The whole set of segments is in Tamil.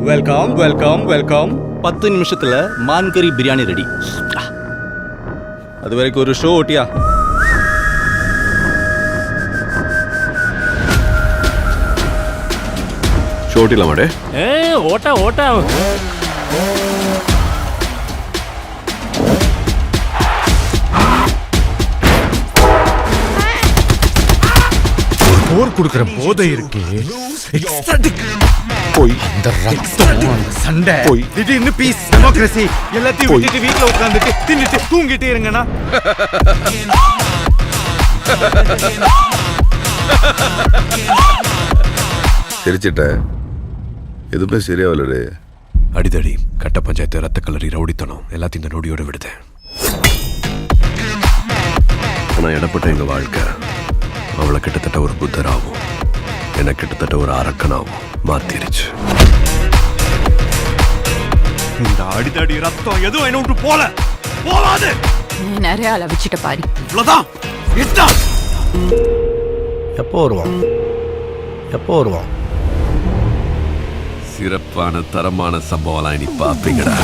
Welcome welcome welcome. 10 நிமிஷத்துல மான் கறி பிரியாணி ரெடி. அது வரைக்கும் ஒரு ஷோ ஓட்டியா? ஷோ ஓட்டிடலாமாடே? ஓட்டா ஓட்டா. போர் கொடுக்கிற போதை இருக்கு. போய் இந்த ரத்தம், அந்த சண்டை, போய் திடீர்னு பீஸ், டெமோக்ரஸி எல்லாத்தையும் விட்டுட்டு வீட்டுல உட்காந்துட்டு தின்னுட்டு தூங்கிட்டே இருங்கண்ணா. சிரிச்சிட்ட, எதுவுமே சரியாவலடே. அடிதடி, கட்ட பஞ்சாயத்து, ரத்த கலரி, ரவுடித்தனம் எல்லாத்தையும் இந்த நொடியோட விடுதேன். ஆனா இடப்பட்ட எங்க வாழ்க்கை அவளை கிட்டத்தட்ட ஒரு புத்தராகவும் என்ன கிட்டத்தட்ட ஒரு அரக்கனாகவும் மாத்திருச்சு. இந்த அடிதடி ரத்தம் எதுவும் என்ன விட்டு போகாது. நீ நிறைய அளவிச்சிட்ட பாரு. இவ்வளவுதான். எப்போ வருவான்? சிறப்பான தரமான சம்பவம் இனி பாப்பீங்கடா.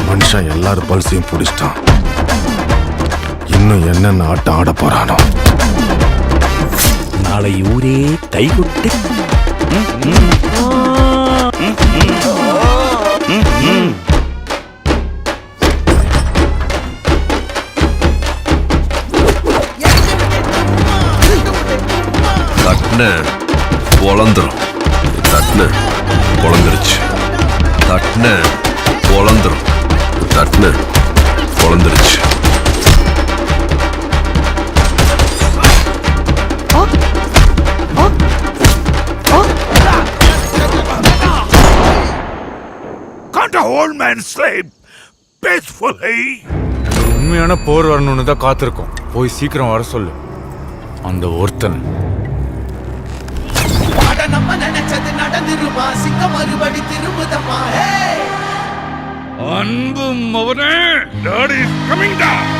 மனுஷன் எல்லாரும் பல்சையும் பிடிச்சிட்டான். இன்னும் என்னென்ன ஆட்டம் ஆட போறானோ. நாளை ஊரே கைகுட்டி. தட்ன பொழந்துரும். தட்ன பொழந்துருச்சு. தட்ன பொழந்துரும். தட்ன பொழந்துருச்சு. Can't a old man sleep peacefully? உண்மையான போர் வரணும்னு தான் காத்திருக்கோம். போய் சீக்கிரம் வர சொல்லு அந்த ஒருத்தன். நம்ம நினைச்சது நடந்துருமா? சிங்கம் மறுபடி திரும்புதம்மா. அன்பும் அவனே, டாடி இஸ் கமிங் டவுன்.